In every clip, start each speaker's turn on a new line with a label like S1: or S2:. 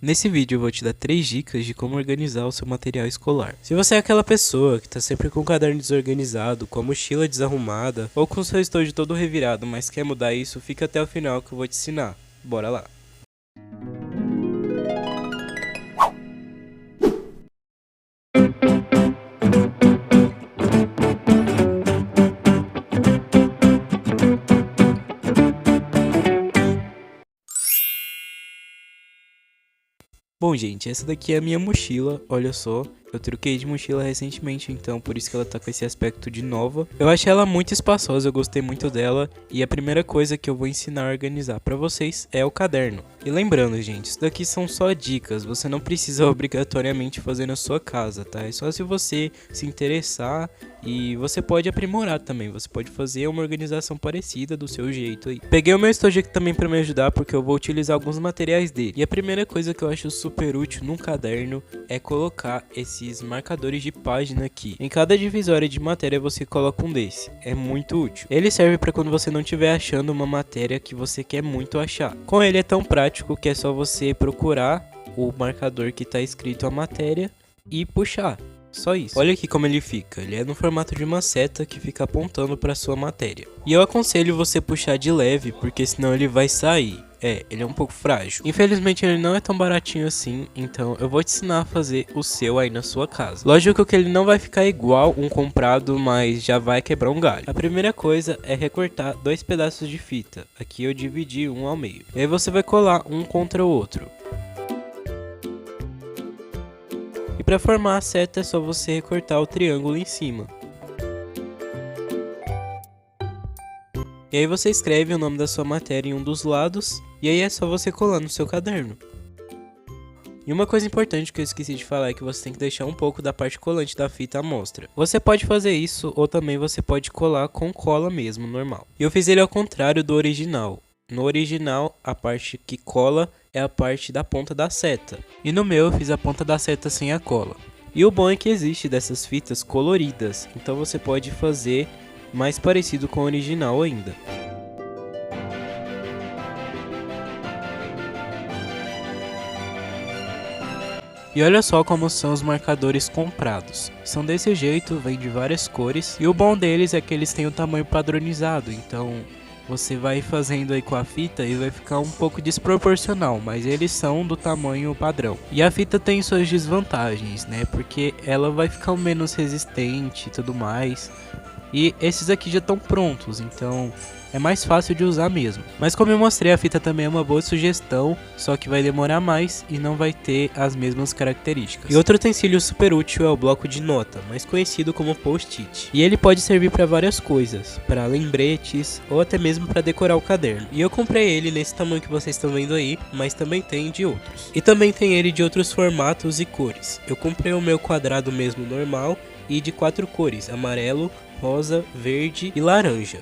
S1: Nesse vídeo eu vou te dar 3 dicas de como organizar o seu material escolar. Se você é aquela pessoa que está sempre com o caderno desorganizado, com a mochila desarrumada ou com o seu estojo todo revirado, mas quer mudar isso, fica até o final que eu vou te ensinar. Bora lá! Bom, gente, essa daqui é a minha mochila, olha só. Eu troquei de mochila recentemente, então por isso que ela tá com esse aspecto de nova. Eu achei ela muito espaçosa, eu gostei muito dela. E a primeira coisa que eu vou ensinar a organizar pra vocês é o caderno. E lembrando, gente, isso daqui são só dicas, você não precisa obrigatoriamente fazer na sua casa, tá? É só se você se interessar e você pode aprimorar também. Você pode fazer uma organização parecida do seu jeito aí. Peguei o meu estojo aqui também pra me ajudar, porque eu vou utilizar alguns materiais dele. E a primeira coisa que eu acho super útil num caderno é colocar esses marcadores de página aqui. Em cada divisória de matéria você coloca um desse. É muito útil. Ele serve para quando você não estiver achando uma matéria que você quer muito achar. Com ele é tão prático que é só você procurar o marcador que está escrito a matéria e puxar. Só isso. Olha aqui como ele fica. Ele é no formato de uma seta que fica apontando para sua matéria. E eu aconselho você puxar de leve, porque senão ele vai sair. Ele é um pouco frágil. Infelizmente ele não é tão baratinho assim, então eu vou te ensinar a fazer o seu aí na sua casa. Lógico que ele não vai ficar igual um comprado, mas já vai quebrar um galho. A primeira coisa é recortar 2 pedaços de fita. Aqui eu dividi um ao meio. E aí você vai colar um contra o outro. E para formar a seta é só você recortar o triângulo em cima. E aí você escreve o nome da sua matéria em um dos lados, e aí é só você colar no seu caderno. E uma coisa importante que eu esqueci de falar é que você tem que deixar um pouco da parte colante da fita à mostra. Você pode fazer isso, ou também você pode colar com cola mesmo, normal. E eu fiz ele ao contrário do original. No original, a parte que cola é a parte da ponta da seta. E no meu eu fiz a ponta da seta sem a cola. E o bom é que existe dessas fitas coloridas, então você pode fazer mais parecido com o original ainda. E olha só como são os marcadores comprados. São desse jeito, vem de várias cores. E o bom deles é que eles têm o tamanho padronizado, então você vai fazendo aí com a fita e vai ficar um pouco desproporcional, mas eles são do tamanho padrão. E a fita tem suas desvantagens, né? Porque ela vai ficar menos resistente e tudo mais. E esses aqui já estão prontos, então é mais fácil de usar mesmo. Mas como eu mostrei, a fita também é uma boa sugestão, só que vai demorar mais e não vai ter as mesmas características. E outro utensílio super útil é o bloco de nota, mais conhecido como post-it. E ele pode servir para várias coisas, para lembretes ou até mesmo para decorar o caderno. E eu comprei ele nesse tamanho que vocês estão vendo aí, mas também tem de outros. E também tem ele de outros formatos e cores. Eu comprei o meu quadrado mesmo normal e de 4 cores, amarelo, rosa, verde e laranja.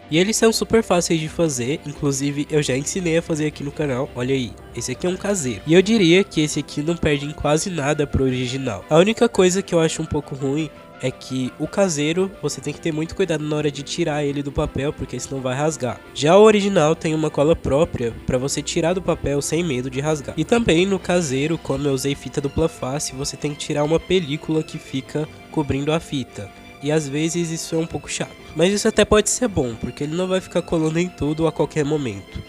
S1: E eles são super fáceis de fazer, inclusive eu já ensinei a fazer aqui no canal, olha aí, esse aqui é um caseiro. E eu diria que esse aqui não perde em quase nada pro original. A única coisa que eu acho um pouco ruim é que o caseiro você tem que ter muito cuidado na hora de tirar ele do papel, porque senão vai rasgar. Já o original tem uma cola própria para você tirar do papel sem medo de rasgar. E também no caseiro, como eu usei fita dupla face, você tem que tirar uma película que fica cobrindo a fita. E às vezes isso é um pouco chato. Mas isso até pode ser bom, porque ele não vai ficar colando em tudo a qualquer momento.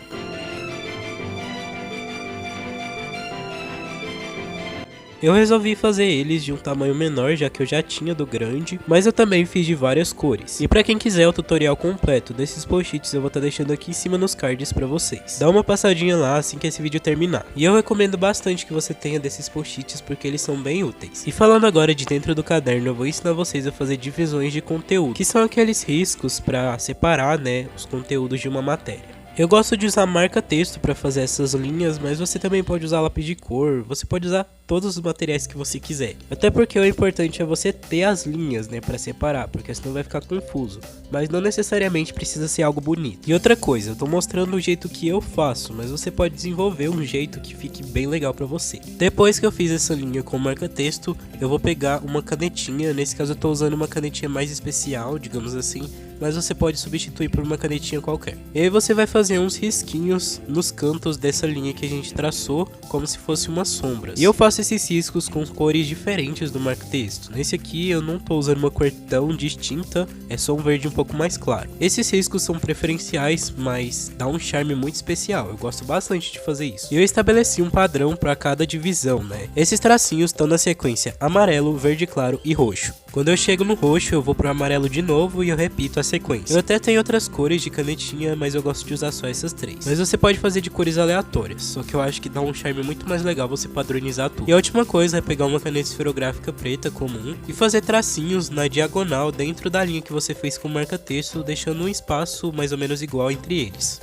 S1: Eu resolvi fazer eles de um tamanho menor, já que eu já tinha do grande, mas eu também fiz de várias cores. E pra quem quiser o tutorial completo desses post-its, eu vou estar deixando aqui em cima nos cards pra vocês. Dá uma passadinha lá assim que esse vídeo terminar. E eu recomendo bastante que você tenha desses post-its, porque eles são bem úteis. E falando agora de dentro do caderno, eu vou ensinar vocês a fazer divisões de conteúdo, que são aqueles riscos pra separar, né, os conteúdos de uma matéria. Eu gosto de usar marca-texto para fazer essas linhas, mas você também pode usar lápis de cor, você pode usar todos os materiais que você quiser. Até porque o importante é você ter as linhas, né, para separar, porque senão vai ficar confuso. Mas não necessariamente precisa ser algo bonito. E outra coisa, eu tô mostrando o jeito que eu faço, mas você pode desenvolver um jeito que fique bem legal para você. Depois que eu fiz essa linha com marca-texto, eu vou pegar uma canetinha, nesse caso eu tô usando uma canetinha mais especial, digamos assim, mas você pode substituir por uma canetinha qualquer. E aí você vai fazer uns risquinhos nos cantos dessa linha que a gente traçou, como se fosse uma sombra. E eu faço esses riscos com cores diferentes do marca-texto. Nesse aqui eu não tô usando uma cor tão distinta, é só um verde um pouco mais claro. Esses riscos são preferenciais, mas dá um charme muito especial, eu gosto bastante de fazer isso. E eu estabeleci um padrão para cada divisão, né? Esses tracinhos estão na sequência amarelo, verde claro e roxo. Quando eu chego no roxo, eu vou pro amarelo de novo e eu repito a sequência. Eu até tenho outras cores de canetinha, mas eu gosto de usar só essas três. Mas você pode fazer de cores aleatórias, só que eu acho que dá um charme muito mais legal você padronizar tudo. E a última coisa é pegar uma caneta esferográfica preta comum e fazer tracinhos na diagonal dentro da linha que você fez com marca-texto, deixando um espaço mais ou menos igual entre eles.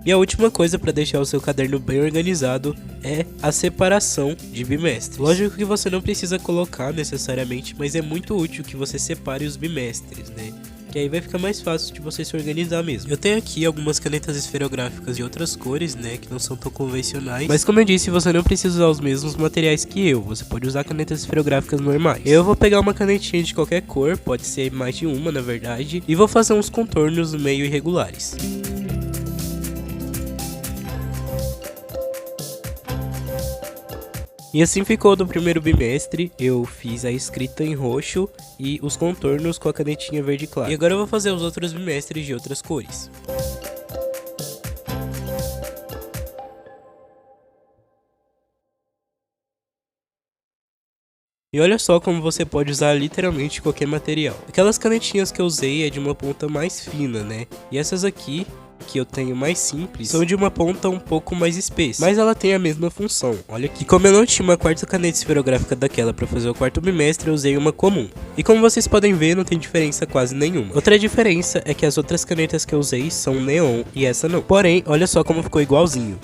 S1: E a última coisa para deixar o seu caderno bem organizado é a separação de bimestres. Lógico que você não precisa colocar necessariamente, mas é muito útil que você separe os bimestres, né? Que aí vai ficar mais fácil de você se organizar mesmo. Eu tenho aqui algumas canetas esferográficas de outras cores, né, que não são tão convencionais. Mas como eu disse, você não precisa usar os mesmos materiais que eu. Você pode usar canetas esferográficas normais. Eu vou pegar uma canetinha de qualquer cor, pode ser mais de uma na verdade, e vou fazer uns contornos meio irregulares. E assim ficou do primeiro bimestre. Eu fiz a escrita em roxo e os contornos com a canetinha verde clara. E agora eu vou fazer os outros bimestres de outras cores. E olha só como você pode usar literalmente qualquer material. Aquelas canetinhas que eu usei é de uma ponta mais fina, né? E essas aqui, que eu tenho mais simples, são de uma ponta um pouco mais espessa, mas ela tem a mesma função. Olha aqui, como eu não tinha uma quarta caneta esferográfica daquela para fazer o quarto bimestre, eu usei uma comum. E como vocês podem ver, não tem diferença quase nenhuma. Outra diferença é que as outras canetas que eu usei são neon e essa não. Porém, olha só como ficou igualzinho.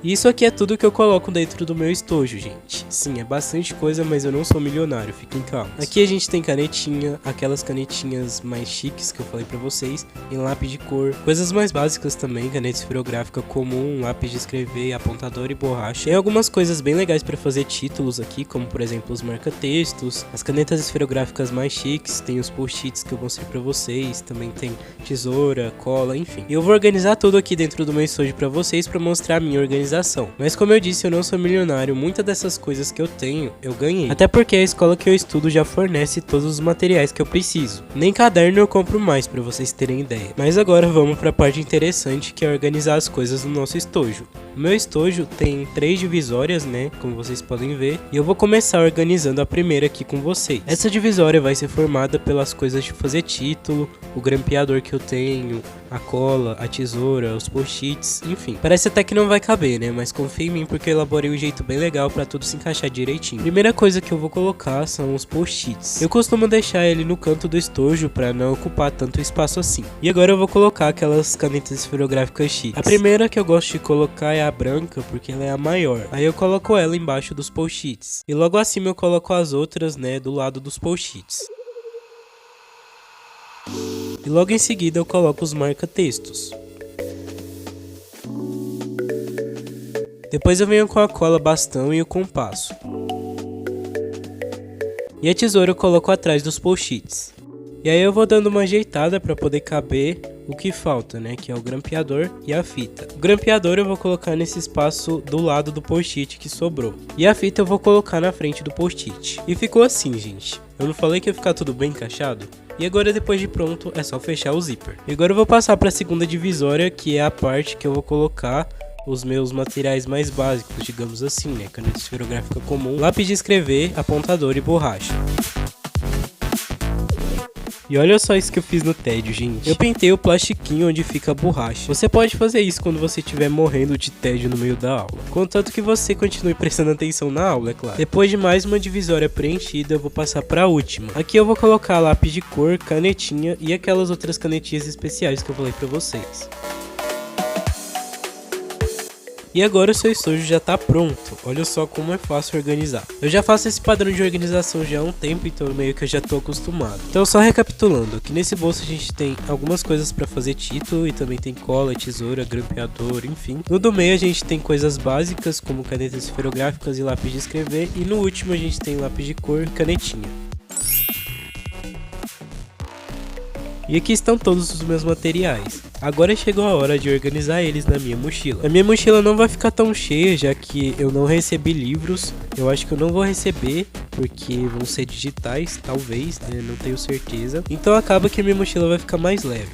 S1: E isso aqui é tudo que eu coloco dentro do meu estojo, gente. Sim, é bastante coisa, mas eu não sou milionário, fiquem calmos. Aqui a gente tem canetinha, aquelas canetinhas mais chiques que eu falei pra vocês, em lápis de cor, coisas mais básicas também, caneta esferográfica comum, lápis de escrever, apontador e borracha. Tem algumas coisas bem legais pra fazer títulos aqui, como por exemplo os marca-textos, as canetas esferográficas mais chiques, tem os post-its que eu mostrei pra vocês, também tem tesoura, cola, enfim. E eu vou organizar tudo aqui dentro do meu estojo pra vocês, pra mostrar a minha organização. Mas como eu disse, eu não sou milionário, muitas dessas coisas que eu tenho, eu ganhei. Até porque a escola que eu estudo já fornece todos os materiais que eu preciso. Nem caderno eu compro mais, pra vocês terem ideia. Mas agora vamos pra parte interessante, que é organizar as coisas no nosso estojo. O meu estojo tem 3 divisórias, né, como vocês podem ver, e eu vou começar organizando a primeira aqui com vocês. Essa divisória vai ser formada pelas coisas de fazer título, o grampeador que eu tenho, a cola, a tesoura, os post-its, enfim. Parece até que não vai caber, né? Mas confia em mim porque eu elaborei um jeito bem legal pra tudo se encaixar direitinho. Primeira coisa que eu vou colocar são os post-its. Eu costumo deixar ele no canto do estojo pra não ocupar tanto espaço assim. E agora eu vou colocar aquelas canetas esferográficas chiques. A primeira que eu gosto de colocar é a branca porque ela é a maior. Aí eu coloco ela embaixo dos post-its. E logo acima eu coloco as outras, né, do lado dos post-its. E logo em seguida eu coloco os marca-textos. Depois eu venho com a cola bastão e o compasso. E a tesoura eu coloco atrás dos post-its. E aí eu vou dando uma ajeitada para poder caber o que falta, né, que é o grampeador e a fita. O grampeador eu vou colocar nesse espaço do lado do post-it que sobrou. E a fita eu vou colocar na frente do post-it. E ficou assim, gente. Eu não falei que ia ficar tudo bem encaixado? E agora, depois de pronto, é só fechar o zíper. E agora eu vou passar para a segunda divisória, que é a parte que eu vou colocar os meus materiais mais básicos, digamos assim, né? Caneta esferográfica comum, lápis de escrever, apontador e borracha.
S2: E olha só isso que eu fiz no tédio, gente. Eu pintei o plastiquinho onde fica a borracha. Você pode fazer isso quando você estiver morrendo de tédio no meio da aula. Contanto que você continue prestando atenção na aula, é claro. Depois de mais uma divisória preenchida, eu vou passar para a última. Aqui eu vou colocar lápis de cor, canetinha e aquelas outras canetinhas especiais que eu falei para vocês. E agora o seu estojo já tá pronto, olha só como é fácil organizar. Eu já faço esse padrão de organização já há um tempo, então meio que eu já tô acostumado. Então só recapitulando, aqui nesse bolso a gente tem algumas coisas para fazer título e também tem cola, tesoura, grampeador, enfim. No do meio a gente tem coisas básicas como canetas esferográficas e lápis de escrever, e no último a gente tem lápis de cor e canetinha. E aqui estão todos os meus materiais. Agora chegou a hora de organizar eles na minha mochila. A minha mochila não vai ficar tão cheia, já que eu não recebi livros. Eu acho que eu não vou receber, porque vão ser digitais, talvez, né? Não tenho certeza. Então acaba que a minha mochila vai ficar mais leve.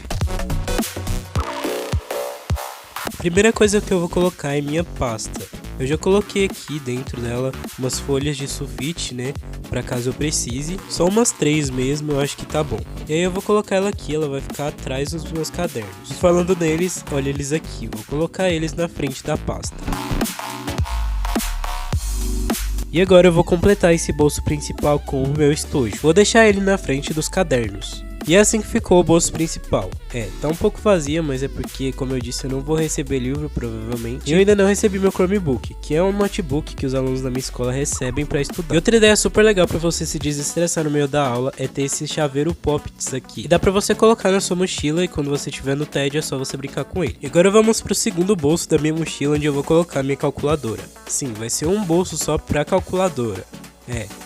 S2: Primeira coisa que eu vou colocar é minha pasta. Eu já coloquei aqui dentro dela umas folhas de sulfite, né, pra caso eu precise. Só umas 3 mesmo, eu acho que tá bom. E aí eu vou colocar ela aqui, ela vai ficar atrás dos meus cadernos. E falando neles, olha eles aqui, vou colocar eles na frente da pasta. E agora eu vou completar esse bolso principal com o meu estojo. Vou deixar ele na frente dos cadernos. E é assim que ficou o bolso principal. Tá um pouco vazia, mas é porque, como eu disse, eu não vou receber livro, provavelmente. E eu ainda não recebi meu Chromebook, que é um notebook que os alunos da minha escola recebem pra estudar. E outra ideia super legal pra você se desestressar no meio da aula é ter esse chaveiro Poppets aqui. E dá pra você colocar na sua mochila e quando você estiver no tédio é só você brincar com ele. E agora vamos pro segundo bolso da minha mochila, onde eu vou colocar minha calculadora. Sim, vai ser um bolso só pra calculadora.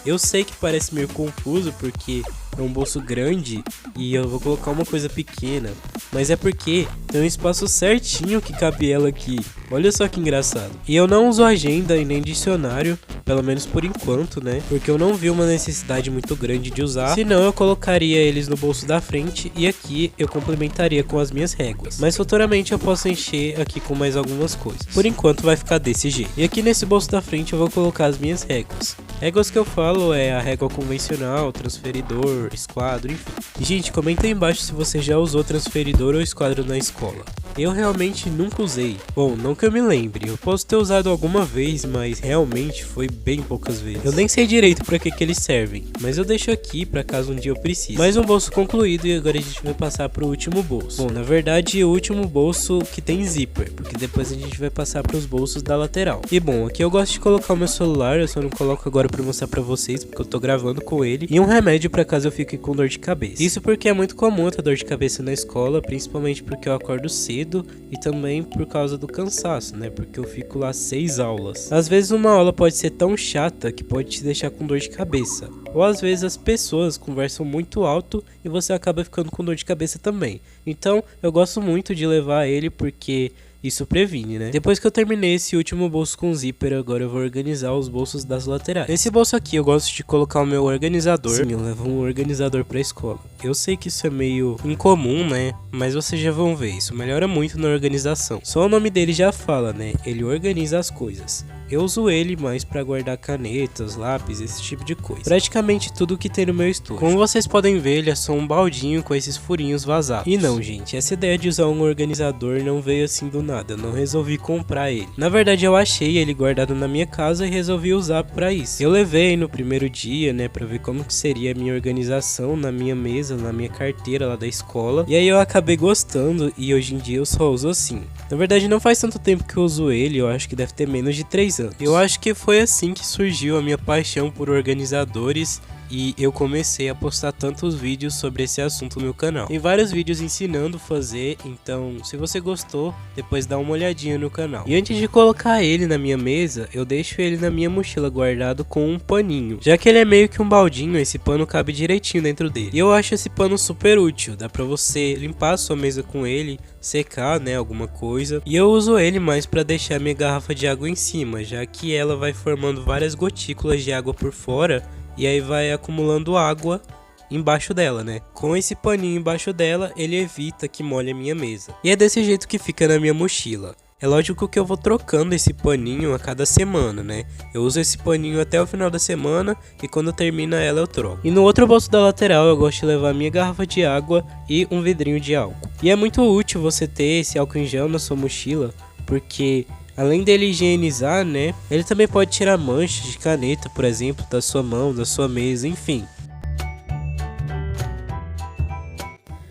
S2: Eu sei que parece meio confuso porque é um bolso grande e eu vou colocar uma coisa pequena, mas é porque tem um espaço certinho que cabe ela aqui. Olha só que engraçado. E eu não uso agenda e nem dicionário, pelo menos por enquanto, né? Porque eu não vi uma necessidade muito grande de usar. Senão eu colocaria eles no bolso da frente e aqui eu complementaria com as minhas réguas. Mas futuramente eu posso encher aqui com mais algumas coisas. Por enquanto vai ficar desse jeito. E aqui nesse bolso da frente eu vou colocar as minhas réguas. Réguas que eu falo é a régua convencional, transferidor, esquadro, enfim. E gente, comenta aí embaixo se você já usou transferidor ou esquadro na escola. Eu realmente nunca usei. Bom, não que eu me lembre, eu posso ter usado alguma vez, mas realmente foi bem poucas vezes. Eu nem sei direito para que eles servem, mas eu deixo aqui para caso um dia eu precise. Mais um bolso concluído e agora a gente vai passar para o último bolso. Bom, na verdade o último bolso que tem zíper, porque depois a gente vai passar para os bolsos da lateral. E bom, aqui eu gosto de colocar o meu celular, eu só não coloco agora para mostrar para vocês, porque eu tô gravando com ele, e um remédio para caso eu fique com dor de cabeça. Isso porque é muito comum ter dor de cabeça na escola, principalmente porque eu acordo cedo e também por causa do cansaço, né? Porque eu fico lá 6 aulas. Às vezes uma aula pode ser tão chata que pode te deixar com dor de cabeça. Ou às vezes as pessoas conversam muito alto e você acaba ficando com dor de cabeça também. Então eu gosto muito de levar ele porque isso previne, né? Depois que eu terminei esse último bolso com zíper, agora eu vou organizar os bolsos das laterais. Nesse bolso aqui eu gosto de colocar o meu organizador. Sim, eu levo um organizador pra escola. Eu sei que isso é meio incomum, né? Mas vocês já vão ver, isso melhora muito na organização. Só o nome dele já fala, né? Ele organiza as coisas. Eu uso ele mais para guardar canetas, lápis, esse tipo de coisa. Praticamente tudo que tem no meu estojo. Como vocês podem ver, ele é só um baldinho com esses furinhos vazados. E não, gente, essa ideia de usar um organizador não veio assim do nada. Eu não resolvi comprar ele. Na verdade, eu achei ele guardado na minha casa e resolvi usar para isso. Eu levei no primeiro dia, né, para ver como que seria a minha organização na minha mesa, na minha carteira lá da escola. E aí eu acabei gostando e hoje em dia eu só uso assim. Na verdade, não faz tanto tempo que eu uso ele, eu acho que deve ter menos de 3 anos. Eu acho que foi assim que surgiu a minha paixão por organizadores e eu comecei a postar tantos vídeos sobre esse assunto no meu canal. Tem vários vídeos ensinando a fazer, então se você gostou, depois dá uma olhadinha no canal. E antes de colocar ele na minha mesa, eu deixo ele na minha mochila guardado com um paninho. Já que ele é meio que um baldinho, esse pano cabe direitinho dentro dele. E eu acho esse pano super útil, dá pra você limpar a sua mesa com ele, secar, né, alguma coisa. E eu uso ele mais pra deixar minha garrafa de água em cima, já que ela vai formando várias gotículas de água por fora e aí vai acumulando água embaixo dela, né? Com esse paninho embaixo dela, ele evita que molhe a minha mesa. E é desse jeito que fica na minha mochila. É lógico que eu vou trocando esse paninho a cada semana, né? Eu uso esse paninho até o final da semana e quando termina ela eu troco. E no outro bolso da lateral eu gosto de levar minha garrafa de água e um vidrinho de álcool. E é muito útil você ter esse álcool em gel na sua mochila, porque além dele higienizar, né? Ele também pode tirar manchas de caneta, por exemplo, da sua mão, da sua mesa, enfim.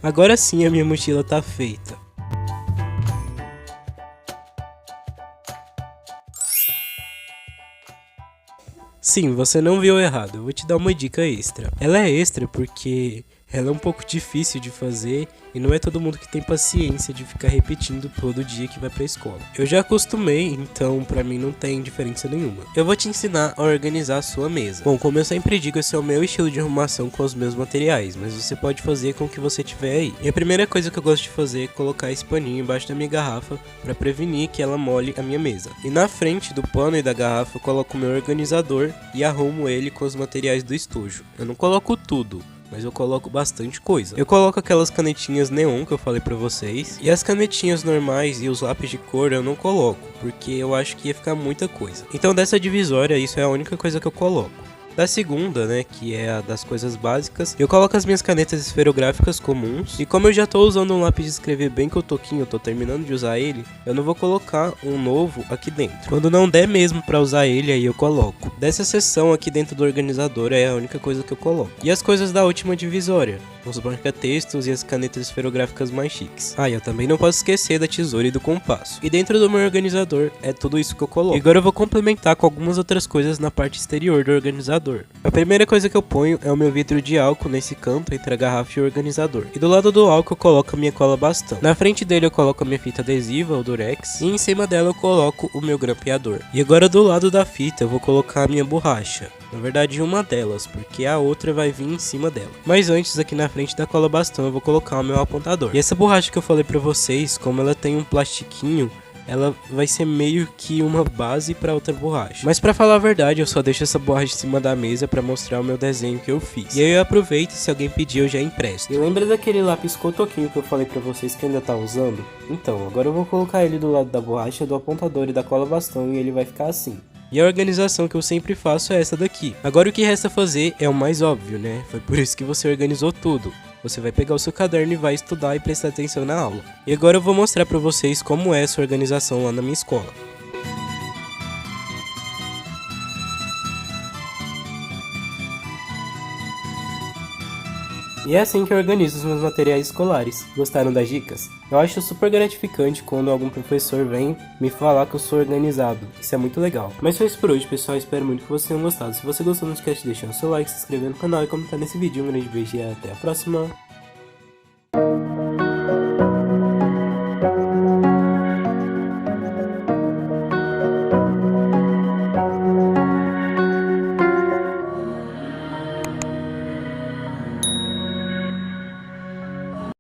S2: Agora sim a minha mochila tá feita. Sim, você não viu errado, eu vou te dar uma dica extra. Ela é extra porque ela é um pouco difícil de fazer e não é todo mundo que tem paciência de ficar repetindo todo dia que vai pra escola. Eu já acostumei, então pra mim não tem diferença nenhuma. Eu vou te ensinar a organizar a sua mesa. Bom, como eu sempre digo, esse é o meu estilo de arrumação com os meus materiais, mas você pode fazer com o que você tiver aí. E a primeira coisa que eu gosto de fazer é colocar esse paninho embaixo da minha garrafa pra prevenir que ela molhe a minha mesa. E na frente do pano e da garrafa eu coloco o meu organizador e arrumo ele com os materiais do estojo. Eu não coloco tudo, mas eu coloco bastante coisa. Eu coloco aquelas canetinhas neon que eu falei pra vocês, e as canetinhas normais e os lápis de cor eu não coloco, porque eu acho que ia ficar muita coisa. Então dessa divisória, isso é a única coisa que eu coloco. Da segunda, né, que é a das coisas básicas, eu coloco as minhas canetas esferográficas comuns, e como eu já tô usando um lápis de escrever bem cotoquinho, eu tô terminando de usar ele, eu não vou colocar um novo aqui dentro. Quando não der mesmo pra usar ele, aí eu coloco. Dessa seção aqui dentro do organizador é a única coisa que eu coloco. E as coisas da última divisória, os marca-textos e as canetas esferográficas mais chiques. Ah, e eu também não posso esquecer da tesoura e do compasso. E dentro do meu organizador é tudo isso que eu coloco. E agora eu vou complementar com algumas outras coisas na parte exterior do organizador. A primeira coisa que eu ponho é o meu vidro de álcool nesse canto entre a garrafa e o organizador. E do lado do álcool eu coloco a minha cola bastão. Na frente dele eu coloco a minha fita adesiva, o durex, e em cima dela eu coloco o meu grampeador. E agora do lado da fita eu vou colocar a minha borracha. Na verdade uma delas, porque a outra vai vir em cima dela. Mas antes, aqui na frente da cola bastão, eu vou colocar o meu apontador. E essa borracha que eu falei pra vocês, como ela tem um plastiquinho, ela vai ser meio que uma base para outra borracha. Mas pra falar a verdade, eu só deixo essa borracha em cima da mesa pra mostrar o meu desenho que eu fiz. E aí eu aproveito e se alguém pedir eu já empresto. E lembra daquele lápis cotoquinho que eu falei pra vocês que ainda tá usando? Então, agora eu vou colocar ele do lado da borracha, do apontador e da cola bastão e ele vai ficar assim. E a organização que eu sempre faço é essa daqui. Agora o que resta fazer é o mais óbvio, né? Foi por isso que você organizou tudo. Você vai pegar o seu caderno e vai estudar e prestar atenção na aula. E agora eu vou mostrar pra vocês como é essa organização lá na minha escola. E é assim que eu organizo os meus materiais escolares. Gostaram das dicas? Eu acho super gratificante quando algum professor vem me falar que eu sou organizado. Isso é muito legal. Mas foi isso por hoje, pessoal. Espero muito que vocês tenham gostado. Se você gostou, não esquece de deixar o seu like, se inscrever no canal e comentar nesse vídeo. Um grande beijo e até a próxima.